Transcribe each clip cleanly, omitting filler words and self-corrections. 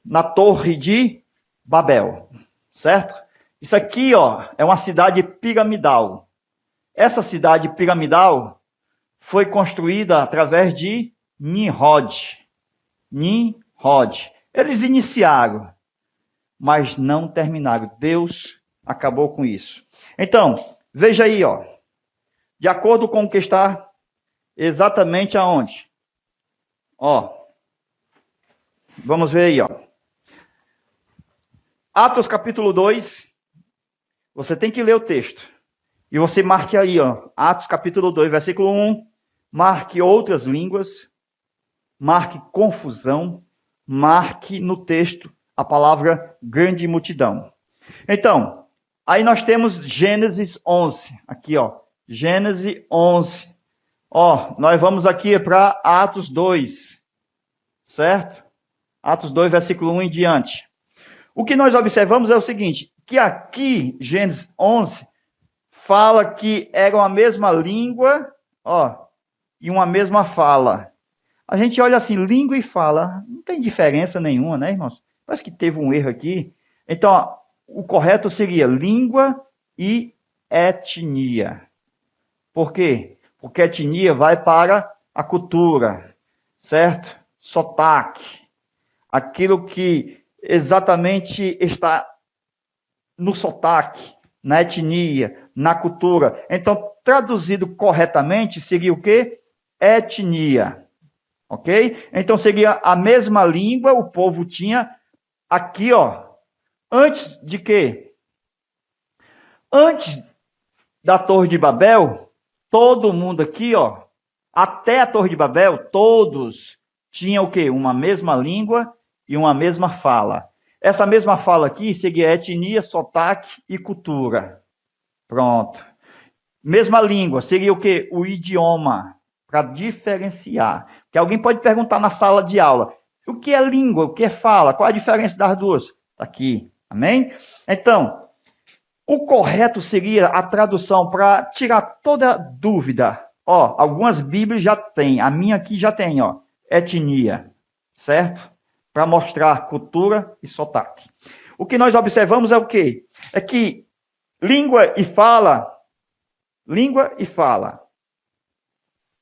na Torre de Babel, certo? Isso aqui, ó, é uma cidade piramidal. Essa cidade piramidal foi construída através de Nimrod. Nimrod. Eles iniciaram, mas não terminaram. Deus acabou com isso. Então, veja aí, ó. De acordo com o que está exatamente aonde? Ó. Vamos ver aí, ó. Atos capítulo 2. Você tem que ler o texto. E você marque aí, ó. Atos capítulo 2, versículo 1. Marque outras línguas. Marque confusão. Marque no texto a palavra grande multidão. Então, aí nós temos Gênesis 11. Aqui, ó. Gênesis 11. Ó, nós vamos aqui para Atos 2. Certo? Atos 2, versículo 1 em diante. O que nós observamos é o seguinte, que aqui, Gênesis 11, fala que era uma mesma língua, ó, e uma mesma fala. A gente olha assim, língua e fala, não tem diferença nenhuma, né, irmãos? Parece que teve um erro aqui. Então, ó, o correto seria língua e etnia. Por quê? Porque etnia vai para a cultura, certo? Sotaque. Aquilo que exatamente está no sotaque, na etnia, na cultura. Então, traduzido corretamente, seria o quê? Etnia. Ok? Então, seria a mesma língua, o povo tinha aqui, ó. Antes de quê? Antes da Torre de Babel, todo mundo aqui, ó, até a Torre de Babel, todos tinham o quê? Uma mesma língua e uma mesma fala. Essa mesma fala aqui seria etnia, sotaque e cultura. Pronto. Mesma língua, seria o quê? O idioma, para diferenciar. Porque alguém pode perguntar na sala de aula, o que é língua, o que é fala, qual a diferença das duas? Está aqui, amém? Então, o correto seria a tradução para tirar toda dúvida. Ó, algumas Bíblias já tem, a minha aqui já tem, ó, etnia, certo? Para mostrar cultura e sotaque. O que nós observamos é o quê? É que língua e fala,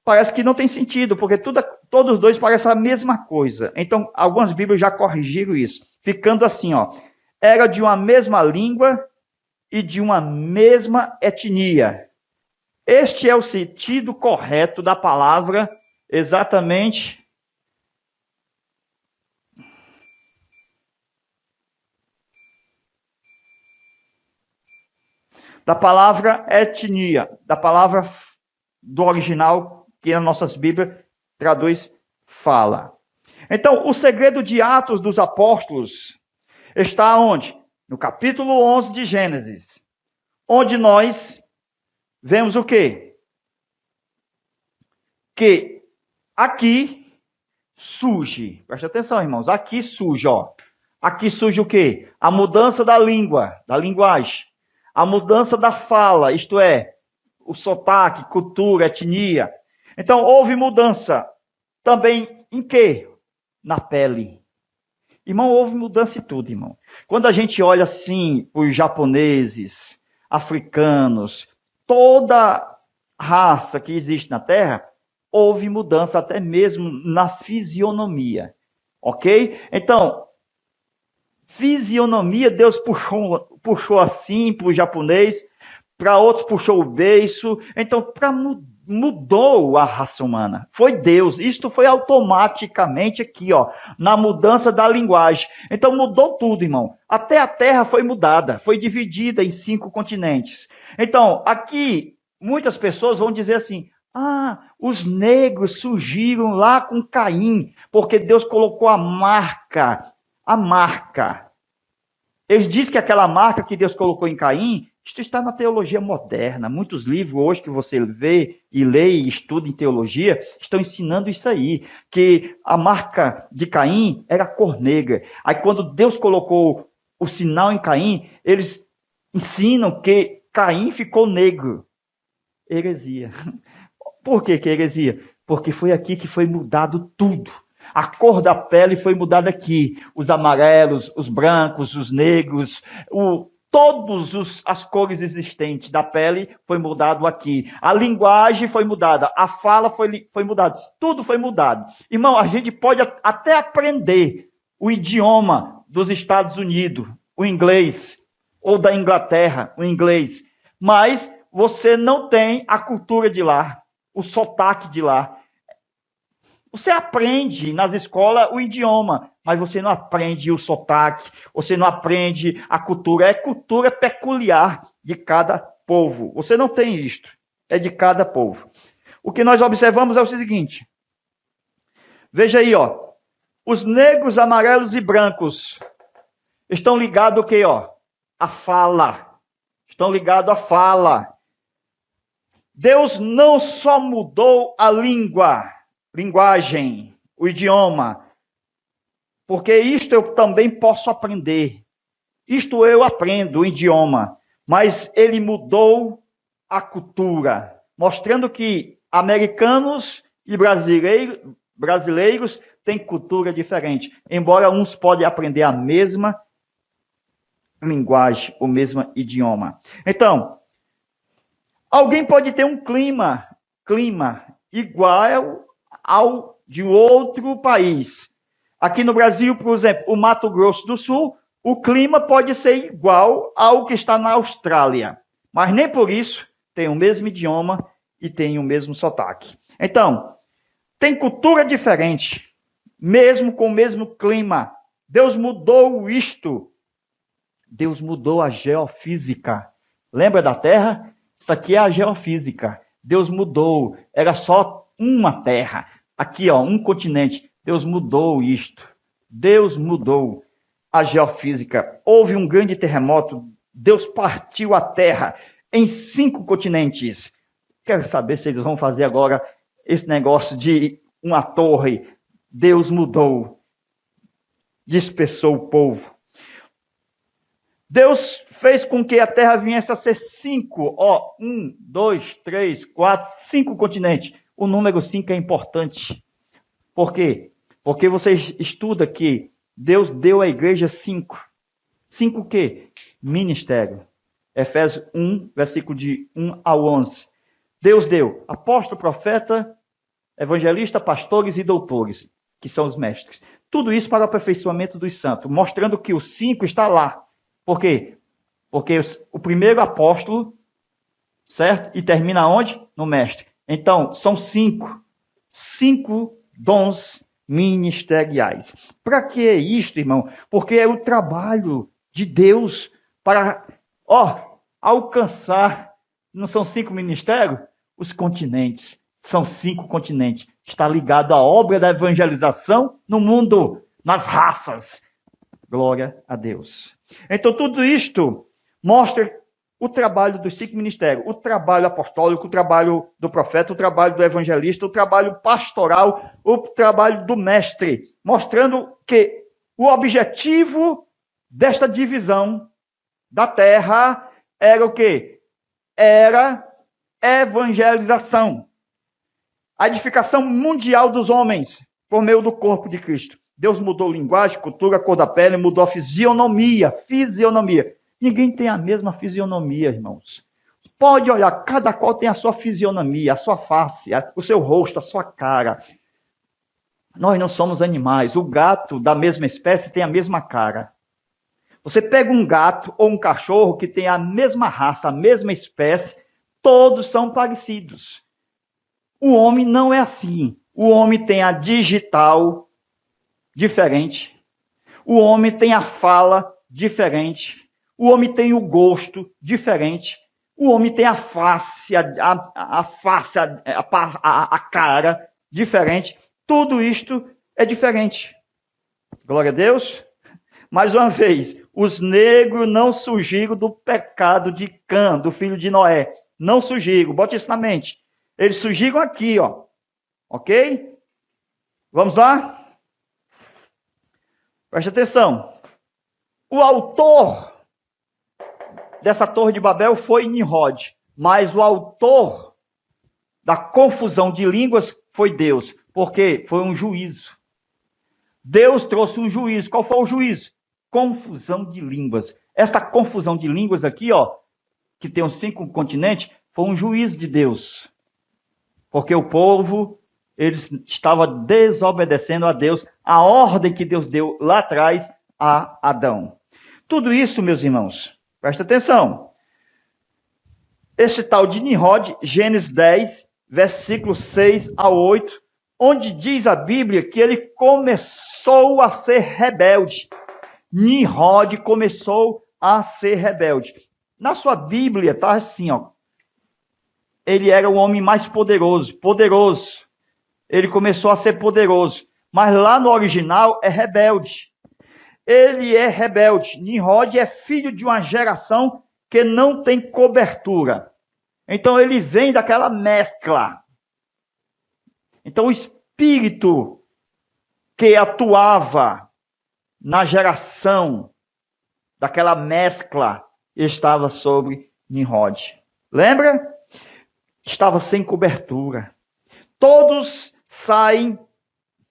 parece que não tem sentido, porque todos os dois parecem a mesma coisa. Então, algumas Bíblias já corrigiram isso, ficando assim, ó, era de uma mesma língua e de uma mesma etnia. Este é o sentido correto da palavra, exatamente da palavra etnia, da palavra do original que nas nossas Bíblias traduz fala. Então, o segredo de Atos dos Apóstolos está onde? No capítulo 11 de Gênesis, onde nós vemos o quê? Que aqui surge, presta atenção, irmãos, aqui surge, ó. Aqui surge o quê? A mudança da língua, da linguagem. A mudança da fala, isto é, o sotaque, cultura, etnia. Então, houve mudança também em quê? Na pele. Irmão, houve mudança em tudo, irmão. Quando a gente olha assim, os japoneses, africanos, toda raça que existe na Terra, houve mudança até mesmo na fisionomia. Ok? Então, fisionomia, Deus puxou assim para o japonês, para outros puxou o beiço. Então, mudou a raça humana. Foi Deus. Isto foi automaticamente aqui, ó, na mudança da linguagem. Então, mudou tudo, irmão. Até a Terra foi mudada, foi dividida em 5 continentes. Então, aqui, muitas pessoas vão dizer assim, os negros surgiram lá com Caim, porque Deus colocou a marca. Eles dizem que aquela marca que Deus colocou em Caim, isto está na teologia moderna. Muitos livros hoje que você vê e lê e estuda em teologia estão ensinando isso aí, que a marca de Caim era a cor negra. Aí quando Deus colocou o sinal em Caim, eles ensinam que Caim ficou negro. Heresia. Por que heresia? Porque foi aqui que foi mudado tudo. A cor da pele foi mudada aqui. Os amarelos, os brancos, os negros, todas as cores existentes da pele foi mudado aqui. A linguagem foi mudada. A fala foi mudada. Tudo foi mudado. Irmão, a gente pode até aprender o idioma dos Estados Unidos, o inglês, ou da Inglaterra, o inglês. Mas você não tem a cultura de lá, o sotaque de lá. Você aprende nas escolas o idioma, mas você não aprende o sotaque, você não aprende a cultura. É cultura peculiar de cada povo. Você não tem isto, é de cada povo. O que nós observamos é o seguinte. Veja aí, ó. Os negros, amarelos e brancos estão ligados ao quê, ó? A fala. Estão ligados à fala. Deus não só mudou a linguagem, o idioma, porque isto eu também posso aprender. Isto eu aprendo, o idioma. Mas ele mudou a cultura, mostrando que americanos e brasileiros têm cultura diferente. Embora uns podem aprender a mesma linguagem, o mesmo idioma. Então, alguém pode ter um clima igual ao de outro país. Aqui no Brasil, por exemplo, o Mato Grosso do Sul, o clima pode ser igual ao que está na Austrália. Mas nem por isso tem o mesmo idioma e tem o mesmo sotaque. Então, tem cultura diferente, mesmo com o mesmo clima. Deus mudou isto. Deus mudou a geofísica. Lembra da Terra? Isso aqui é a geofísica. Deus mudou. Era só uma terra. Aqui, ó, um continente. Deus mudou isto. Deus mudou a geofísica. Houve um grande terremoto. Deus partiu a terra em 5 continentes. Quero saber se eles vão fazer agora esse negócio de uma torre. Deus mudou. Dispersou o povo. Deus fez com que a terra viesse a ser 5. 1, 2, 3, 4, 5 continentes. O número 5 é importante. Por quê? Porque você estuda que Deus deu à igreja 5. 5 o quê? Ministério. Efésios 1, versículo de 1 ao 11. Deus deu apóstolo, profeta, evangelista, pastores e doutores, que são os mestres. Tudo isso para o aperfeiçoamento dos santos, mostrando que o 5 está lá. Por quê? Porque o primeiro apóstolo, certo? E termina onde? No mestre. Então, são 5. 5 dons ministeriais. Para que isto, irmão? Porque é o trabalho de Deus para, alcançar. Não são 5 ministérios? Os continentes. São 5 continentes. Está ligado à obra da evangelização no mundo, nas raças. Glória a Deus. Então, tudo isto mostra o trabalho dos 5 ministérios, o trabalho apostólico, o trabalho do profeta, o trabalho do evangelista, o trabalho pastoral, o trabalho do mestre, mostrando que o objetivo desta divisão da terra era o quê? Era evangelização. A edificação mundial dos homens por meio do corpo de Cristo. Deus mudou linguagem, cultura, cor da pele, mudou a fisionomia. Ninguém tem a mesma fisionomia, irmãos. Pode olhar, cada qual tem a sua fisionomia, a sua face, o seu rosto, a sua cara. Nós não somos animais. O gato da mesma espécie tem a mesma cara. Você pega um gato ou um cachorro que tem a mesma raça, a mesma espécie, todos são parecidos. O homem não é assim. O homem tem a digital diferente. O homem tem a fala diferente. O homem tem o gosto diferente. O homem tem a face, a cara diferente. Tudo isto é diferente. Glória a Deus. Mais uma vez, os negros não surgiram do pecado de Cã, do filho de Noé. Não surgiram. Bote isso na mente. Eles surgiram aqui, ó. Ok? Vamos lá? Preste atenção. O autor dessa torre de Babel foi Nimrod, mas o autor da confusão de línguas foi Deus, porque foi um juízo. Deus trouxe um juízo. Qual foi o juízo? Confusão de línguas. Esta confusão de línguas aqui, ó, que tem os 5 continentes, foi um juízo de Deus. Porque o povo, eles estavam desobedecendo a Deus, a ordem que Deus deu lá atrás a Adão. Tudo isso, meus irmãos, presta atenção. Esse tal de Nimrod, Gênesis 10, versículos 6 a 8, onde diz a Bíblia que ele começou a ser rebelde. Nimrod começou a ser rebelde. Na sua Bíblia está assim, ó. Ele era o homem mais poderoso. Ele começou a ser poderoso. Mas lá no original é rebelde. Ele é rebelde. Nimrod é filho de uma geração que não tem cobertura. Então ele vem daquela mescla. Então o espírito que atuava na geração daquela mescla estava sobre Nimrod. Lembra? Estava sem cobertura. Todos saem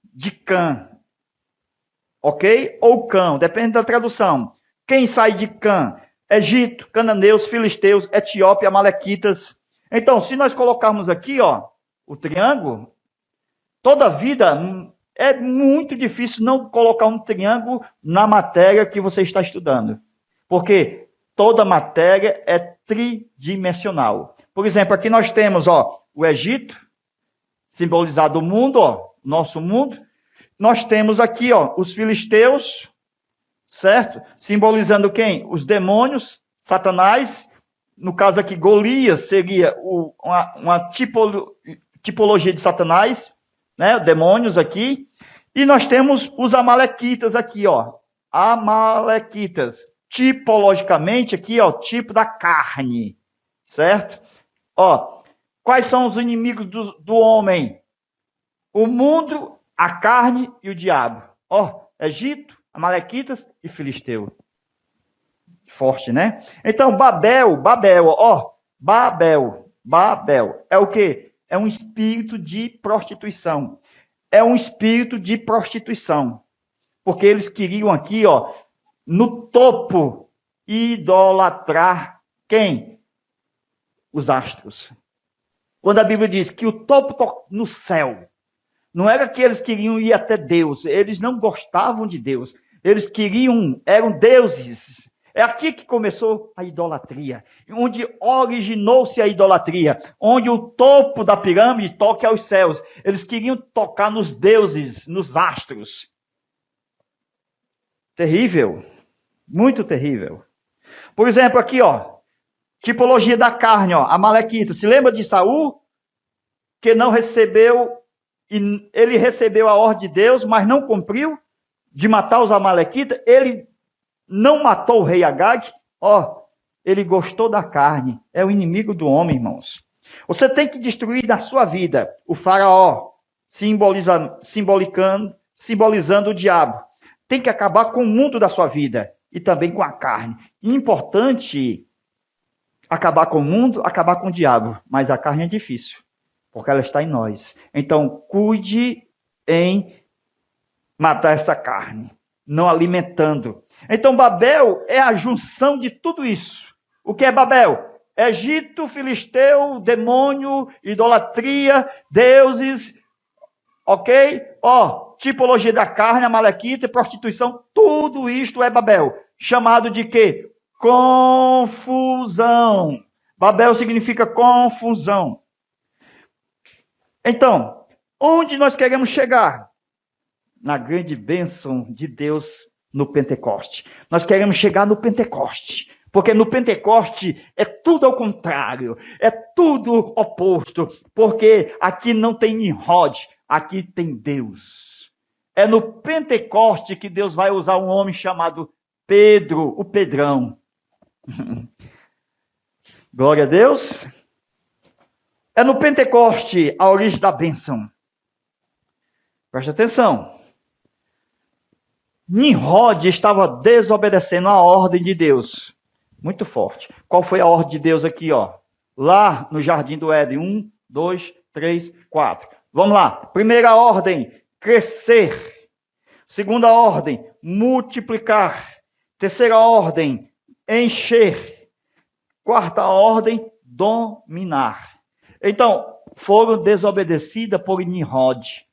de Cã. Ok? Ou Cã, depende da tradução. Quem sai de Cã? Egito, cananeus, filisteus, Etiópia, amalequitas. Então, se nós colocarmos aqui, ó, o triângulo, toda a vida é muito difícil não colocar um triângulo na matéria que você está estudando. Porque toda matéria é tridimensional. Por exemplo, aqui nós temos, ó, o Egito, simbolizado o mundo, ó, nosso mundo. Nós temos aqui, ó, os filisteus, certo? Simbolizando quem? Os demônios, Satanás. No caso aqui, Golias seria uma tipologia de Satanás, né? Demônios aqui. E nós temos os amalequitas aqui, ó. Amalequitas. Tipologicamente aqui, ó, tipo da carne, certo? Ó, quais são os inimigos do homem? O mundo, a carne e o diabo. Ó, Egito, amalequitas e filisteu. Forte, né? Então, Babel, ó, Babel é o quê? É um espírito de prostituição. É um espírito de prostituição. Porque eles queriam aqui, ó, no topo, idolatrar quem? Os astros. Quando a Bíblia diz que o topo no céu, não era que eles queriam ir até Deus, eles não gostavam de Deus, eles eram deuses. É aqui que começou a idolatria, onde originou-se a idolatria, onde o topo da pirâmide toca aos céus. Eles queriam tocar nos deuses, nos astros. Terrível, muito terrível. Por exemplo, aqui, ó, tipologia da carne, ó, amalequita. Se lembra de Saul? Que não recebeu, ele recebeu a ordem de Deus, mas não cumpriu de matar os amalequitas. Ele não matou o rei Agag, ó, ele gostou da carne. É o inimigo do homem, irmãos. Você tem que destruir na sua vida o faraó, simbolizando o diabo. Tem que acabar com o mundo da sua vida e também com a carne. Importante acabar com o mundo, acabar com o diabo. Mas a carne é difícil, porque ela está em nós. Então, cuide em matar essa carne, não alimentando. Então, Babel é a junção de tudo isso. O que é Babel? Egito, filisteu, demônio, idolatria, deuses, ok? Ó, tipologia da carne, amalequita, prostituição, tudo isto é Babel. Chamado de quê? Confusão. Babel significa confusão. Então, onde nós queremos chegar? Na grande bênção de Deus no Pentecoste. Nós queremos chegar no Pentecoste. Porque no Pentecoste é tudo ao contrário. É tudo oposto. Porque aqui não tem Nimrod, aqui tem Deus. É no Pentecoste que Deus vai usar um homem chamado Pedro, o Pedrão. Glória a Deus. É no Pentecoste a origem da bênção. Presta atenção. Nimrod estava desobedecendo a ordem de Deus. Muito forte. Qual foi a ordem de Deus aqui, ó? Lá no Jardim do Éden. 1, 2, 3, 4. Vamos lá. Primeira ordem. Crescer. Segunda ordem, multiplicar. Terceira ordem, encher. Quarta ordem, dominar. Então, foram desobedecidas por Nimrod.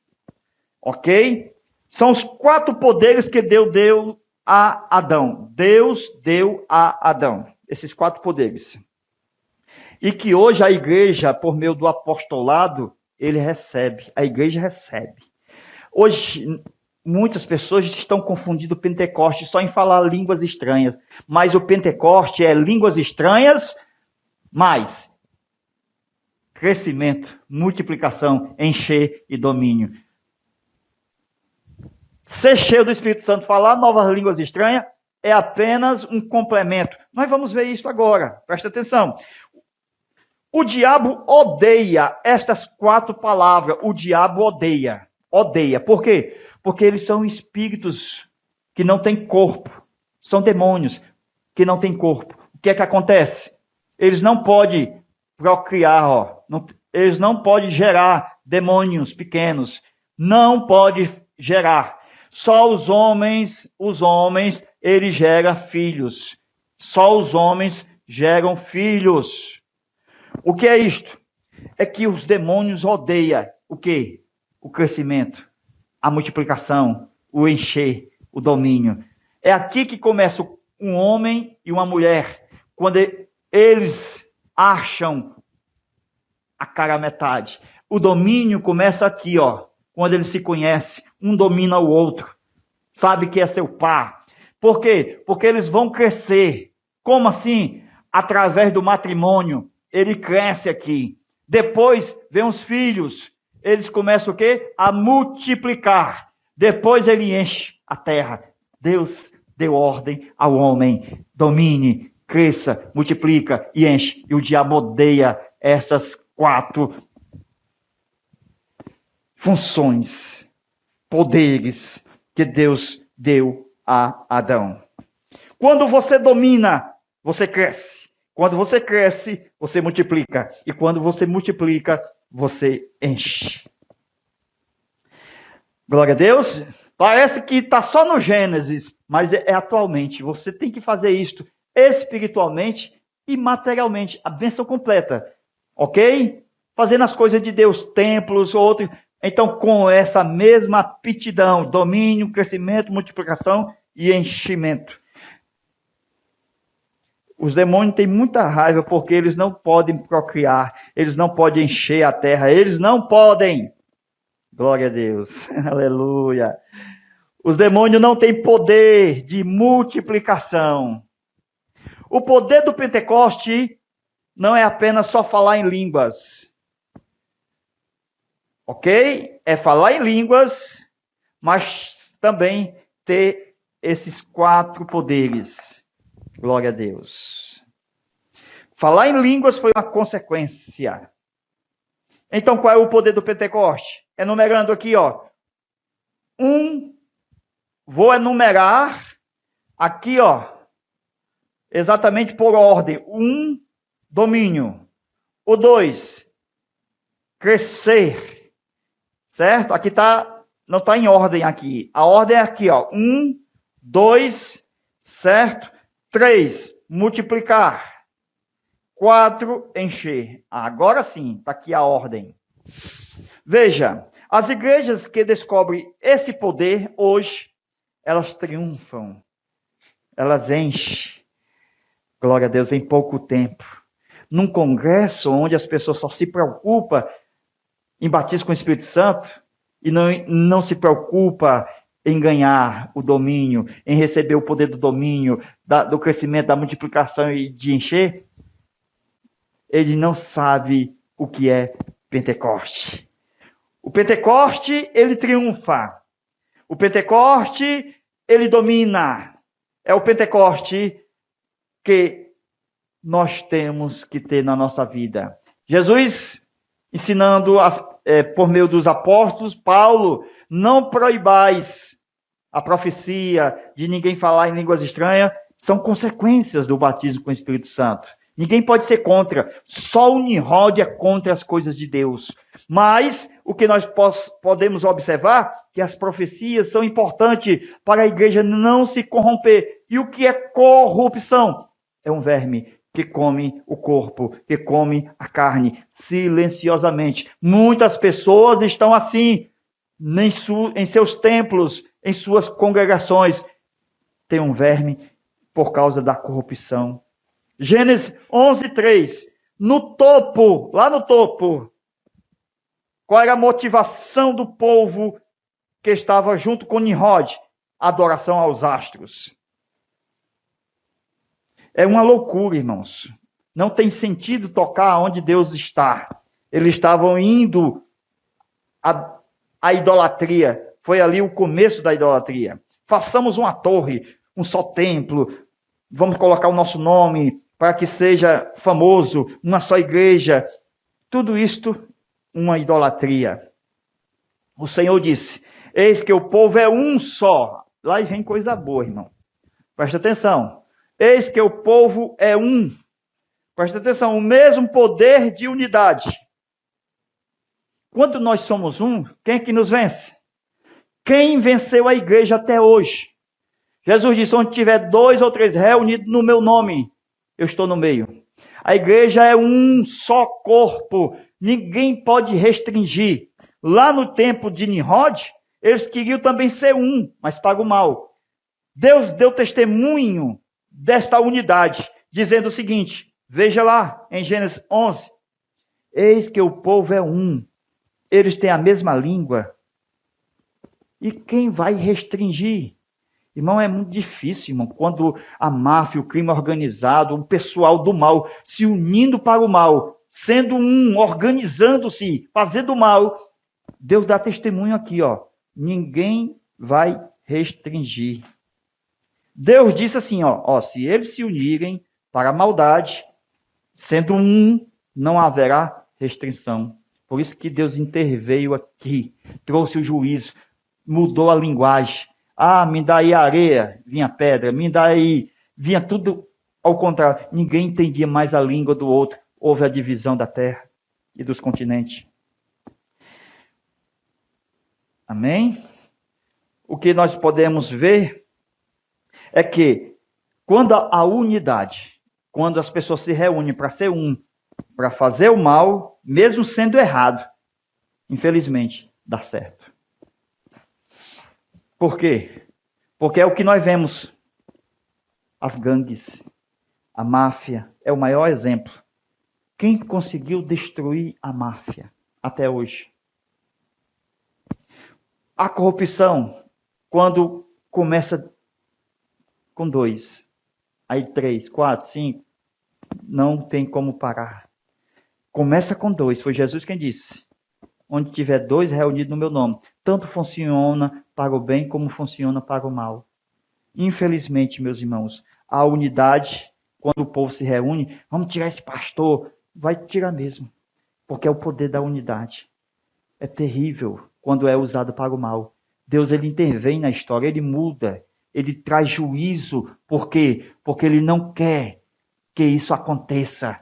Ok? São os 4 poderes que Deus deu a Adão. Deus deu a Adão. Esses 4 poderes. E que hoje a igreja, por meio do apostolado, ele recebe. A igreja recebe. Hoje, muitas pessoas estão confundindo o Pentecoste só em falar línguas estranhas. Mas o Pentecoste é línguas estranhas, mais crescimento, multiplicação, encher e domínio. Ser cheio do Espírito Santo, falar novas línguas estranhas, é apenas um complemento. Nós vamos ver isso agora. Presta atenção. O diabo odeia estas 4 palavras. O diabo odeia. Odeia. Por quê? Porque eles são espíritos que não têm corpo. São demônios que não têm corpo. O que é que acontece? Eles não podem procriar, eles não podem gerar demônios pequenos. Não pode gerar. Só os homens, eles geram filhos. Só os homens geram filhos. O que é isto? É que os demônios odeiam o quê? O crescimento, a multiplicação, o encher, o domínio. É aqui que começa um homem e uma mulher. Quando eles acham a cara à metade. O domínio começa aqui, quando eles se conhecem. Um domina o outro. Sabe que é seu par. Por quê? Porque eles vão crescer. Como assim? Através do matrimônio. Ele cresce aqui. Depois vem os filhos. Eles começam o quê? A multiplicar. Depois ele enche a terra. Deus deu ordem ao homem. Domine, cresça, multiplica e enche. E o diabo odeia essas 4 funções, poderes que Deus deu a Adão. Quando você domina, você cresce. Quando você cresce, você multiplica. E quando você multiplica, você enche. Glória a Deus. Parece que está só no Gênesis, mas é atualmente. Você tem que fazer isto espiritualmente e materialmente. A bênção completa. Ok? Fazendo as coisas de Deus, templos, outros. Então, com essa mesma aptidão, domínio, crescimento, multiplicação e enchimento. Os demônios têm muita raiva porque eles não podem procriar, eles não podem encher a terra, eles não podem. Glória a Deus, aleluia. Os demônios não têm poder de multiplicação. O poder do Pentecoste não é apenas só falar em línguas. Ok? É falar em línguas, mas também ter esses 4 poderes. Glória a Deus. Falar em línguas foi uma consequência. Então, qual é o poder do Pentecoste? Enumerando aqui, vou enumerar aqui, exatamente por ordem. 1, domínio. O 2, crescer. Certo? Aqui não está em ordem aqui. A ordem é aqui, 1, 2, certo? 3, multiplicar. 4, encher. Agora sim, está aqui a ordem. Veja, as igrejas que descobrem esse poder hoje, elas triunfam. Elas enchem. Glória a Deus, em pouco tempo. Num congresso onde as pessoas só se preocupam em batismo com o Espírito Santo e não se preocupa em ganhar o domínio, em receber o poder do domínio, do crescimento, da multiplicação e de encher, ele não sabe o que é Pentecoste. O Pentecoste, ele triunfa. O Pentecoste, ele domina. É o Pentecoste que nós temos que ter na nossa vida. Jesus, ensinando por meio dos apóstolos, Paulo, não proibais a profecia de ninguém falar em línguas estranhas, são consequências do batismo com o Espírito Santo. Ninguém pode ser contra. Só o Nimrod é contra as coisas de Deus. Mas o que nós podemos observar que as profecias são importantes para a igreja não se corromper. E o que é corrupção? É um verme que come o corpo, que come a carne, silenciosamente. Muitas pessoas estão assim, em seus templos, em suas congregações. Tem um verme por causa da corrupção. Gênesis 11:3. No topo, lá no topo, qual era a motivação do povo que estava junto com Nimrod? Adoração aos astros. É uma loucura, irmãos. Não tem sentido tocar onde Deus está. Eles estavam indo à idolatria. Foi ali o começo da idolatria. Façamos uma torre, um só templo. Vamos colocar o nosso nome para que seja famoso, uma só igreja. Tudo isto, uma idolatria. O Senhor disse, eis que o povo é um só. Lá vem coisa boa, irmão. Presta atenção. Eis que o povo é um. Presta atenção, o mesmo poder de unidade. Quando nós somos um, quem é que nos vence? Quem venceu a igreja até hoje? Jesus disse, onde tiver 2 ou 3 reunidos no meu nome, eu estou no meio. A igreja é um só corpo. Ninguém pode restringir. Lá no tempo de Nimrod, eles queriam também ser um, mas para o mal. Deus deu testemunho desta unidade, dizendo o seguinte, veja lá em Gênesis 11, eis que o povo é um, eles têm a mesma língua, e quem vai restringir? Irmão, é muito difícil, irmão, quando a máfia, o crime organizado, o pessoal do mal, se unindo para o mal, sendo um, organizando-se, fazendo mal, Deus dá testemunho aqui, ó, ninguém vai restringir. Deus disse assim, ó, se eles se unirem para a maldade, sendo um, não haverá restrição. Por isso que Deus interveio aqui, trouxe o juízo, mudou a linguagem. Ah, me dá aí areia, vinha pedra, me dá aí, vinha tudo ao contrário. Ninguém entendia mais a língua do outro. Houve a divisão da terra e dos continentes. Amém? O que nós podemos ver é que quando a unidade, quando as pessoas se reúnem para ser um, para fazer o mal, mesmo sendo errado, infelizmente, dá certo. Por quê? Porque é o que nós vemos. As gangues, a máfia, é o maior exemplo. Quem conseguiu destruir a máfia até hoje? A corrupção, quando começa com 2, aí 3, 4, 5, não tem como parar. Começa com 2, foi Jesus quem disse. Onde tiver 2 reunidos no meu nome, tanto funciona para o bem como funciona para o mal. Infelizmente, meus irmãos, a unidade, quando o povo se reúne, vamos tirar esse pastor, vai tirar mesmo, porque é o poder da unidade. É terrível quando é usado para o mal. Deus, ele intervém na história, ele muda, ele traz juízo. Por quê? Porque ele não quer que isso aconteça.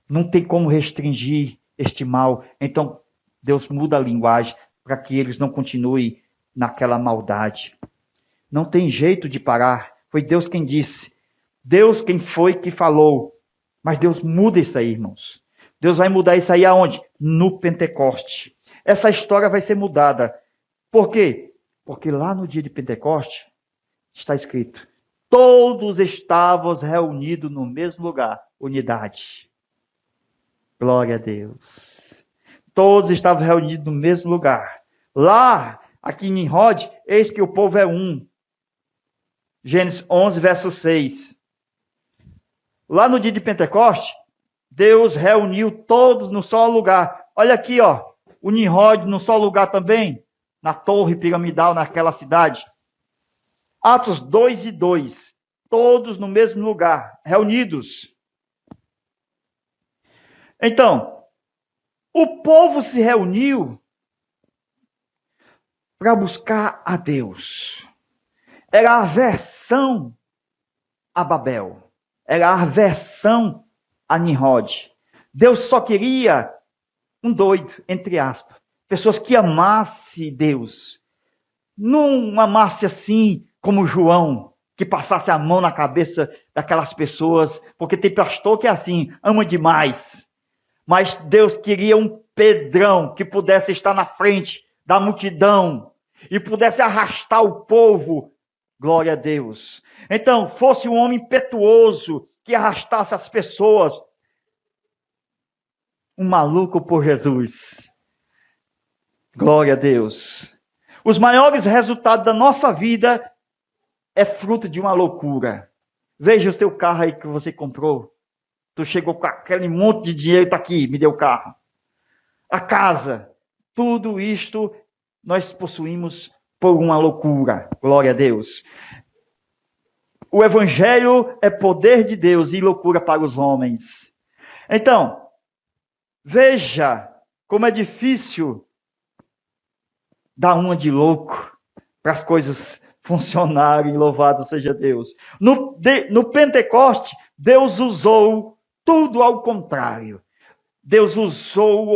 Não tem como restringir este mal. Então, Deus muda a linguagem para que eles não continuem naquela maldade. Não tem jeito de parar. Foi Deus quem disse. Deus quem foi que falou. Mas Deus muda isso aí, irmãos. Deus vai mudar isso aí aonde? No Pentecoste. Essa história vai ser mudada. Por quê? Porque lá no dia de Pentecoste está escrito: todos estavam reunidos no mesmo lugar. Unidade. Glória a Deus. Todos estavam reunidos no mesmo lugar. Lá, aqui em Nimrod, eis que o povo é um. Gênesis 11, verso 6. Lá no dia de Pentecoste, Deus reuniu todos no só lugar. Olha aqui, ó, o Nimrod no só lugar também, na torre piramidal, naquela cidade. Atos 2 e 2. Todos no mesmo lugar, reunidos. Então, o povo se reuniu para buscar a Deus. Era a aversão a Babel. Era a aversão a Nimrod. Deus só queria um doido, entre aspas. Pessoas que amassem Deus. Não amasse assim como João, que passasse a mão na cabeça daquelas pessoas, porque tem pastor que é assim, ama demais. Mas Deus queria um Pedrão que pudesse estar na frente da multidão e pudesse arrastar o povo. Glória a Deus. Então, fosse um homem impetuoso que arrastasse as pessoas. Um maluco por Jesus. Glória a Deus. Os maiores resultados da nossa vida é fruto de uma loucura. Veja o seu carro aí que você comprou. Tu chegou com aquele monte de dinheiro, está aqui, me deu o carro. A casa. Tudo isto nós possuímos por uma loucura. Glória a Deus. O evangelho é poder de Deus e loucura para os homens. Então, veja como é difícil dar uma de louco para as coisas funcionarem, louvado seja Deus. No Pentecoste, Deus usou tudo ao contrário. Deus usou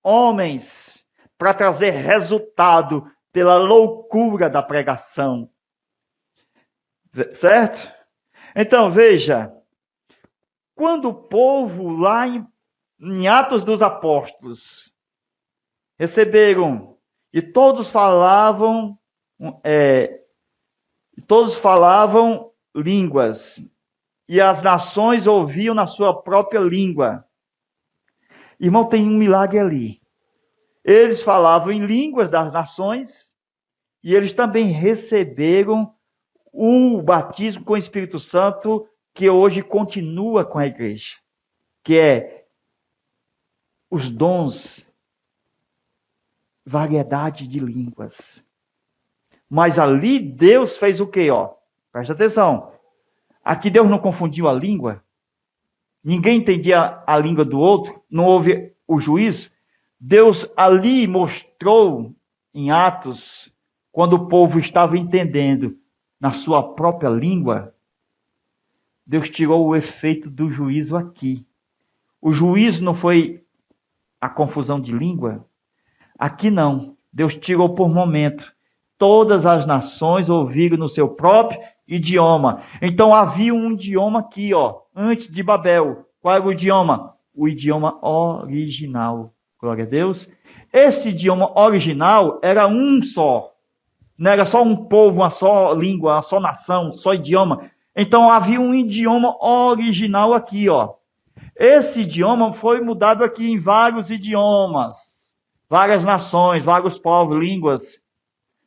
homens, para trazer resultado pela loucura da pregação. Certo? Então, veja, quando o povo lá em Atos dos Apóstolos receberam e todos falavam línguas e as nações ouviam na sua própria língua. Irmão, tem um milagre ali. Eles falavam em línguas das nações e eles também receberam o batismo com o Espírito Santo que hoje continua com a igreja, que é os dons, variedade de línguas. Mas ali Deus fez o quê? Presta atenção. Aqui Deus não confundiu a língua. Ninguém entendia a língua do outro. Não houve o juízo. Deus ali mostrou em Atos, quando o povo estava entendendo na sua própria língua, Deus tirou o efeito do juízo aqui. O juízo não foi a confusão de língua. Aqui não. Deus tirou por momento. Todas as nações ouviram no seu próprio idioma. Então havia um idioma aqui, antes de Babel. Qual era o idioma? O idioma original. Glória a Deus. Esse idioma original era um só. Não era só um povo, uma só língua, uma só nação, um só idioma. Então havia um idioma original aqui, Esse idioma foi mudado aqui em vários idiomas, várias nações, vários povos, línguas,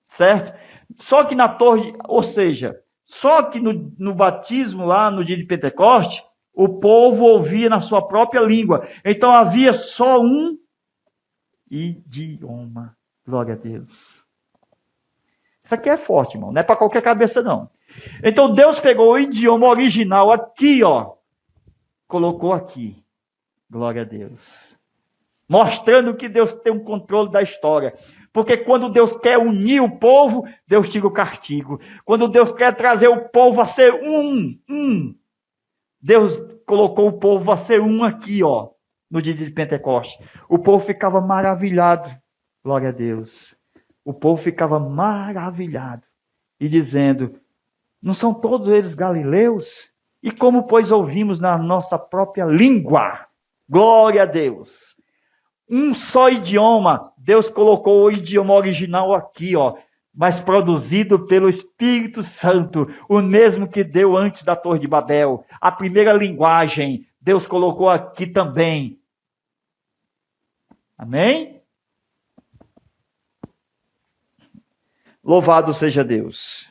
certo? Só que na torre, ou seja, só que no batismo lá no dia de Pentecoste, o povo ouvia na sua própria língua. Então havia só um idioma. Glória a Deus. Isso aqui é forte, irmão. Não é para qualquer cabeça, não. Então Deus pegou o idioma original aqui, colocou aqui. Glória a Deus. Mostrando que Deus tem um controle da história. Porque quando Deus quer unir o povo, Deus tira o castigo. Quando Deus quer trazer o povo a ser Deus colocou o povo a ser aqui, no dia de Pentecoste. O povo ficava maravilhado. Glória a Deus. O povo ficava maravilhado. E dizendo, não são todos eles galileus? E como, pois, ouvimos na nossa própria língua? Glória a Deus. Um só idioma. Deus colocou o idioma original aqui, mas produzido pelo Espírito Santo, o mesmo que deu antes da Torre de Babel. A primeira linguagem, Deus colocou aqui também. Amém? Louvado seja Deus.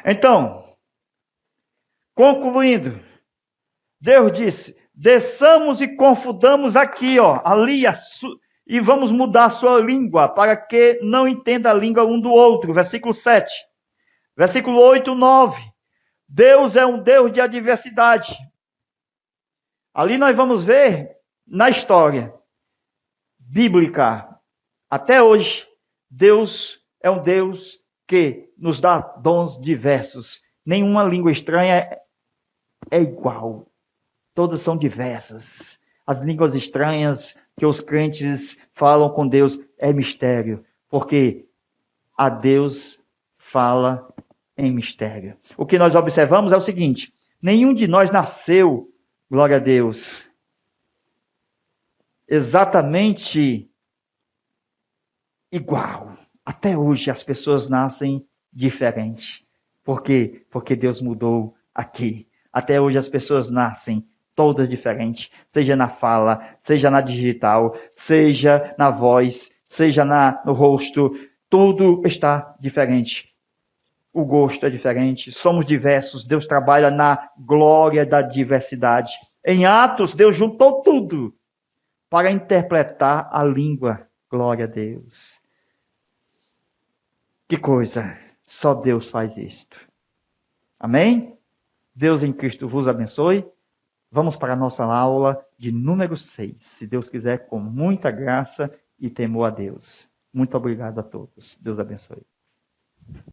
Então, concluindo, Deus disse, desçamos e confundamos aqui, ali, e vamos mudar a sua língua, para que não entenda a língua um do outro. Versículo 7. Versículo 8, 9. Deus é um Deus de adversidade. Ali nós vamos ver, na história bíblica, até hoje, Deus é um Deus que nos dá dons diversos. Nenhuma língua estranha é igual. Todas são diversas. As línguas estranhas que os crentes falam com Deus é mistério, porque a Deus fala em mistério. O que nós observamos é o seguinte: nenhum de nós nasceu, glória a Deus, exatamente igual. Até hoje as pessoas nascem diferentes. Por quê? Porque Deus mudou aqui. Até hoje as pessoas nascem todas diferentes, seja na fala, seja na digital, seja na voz, seja no rosto, tudo está diferente. O gosto é diferente, somos diversos, Deus trabalha na glória da diversidade. Em Atos, Deus juntou tudo para interpretar a língua. Glória a Deus. Que coisa, só Deus faz isto. Amém? Deus em Cristo vos abençoe. Vamos para a nossa aula de número 6, se Deus quiser, com muita graça e temor a Deus. Muito obrigado a todos. Deus abençoe.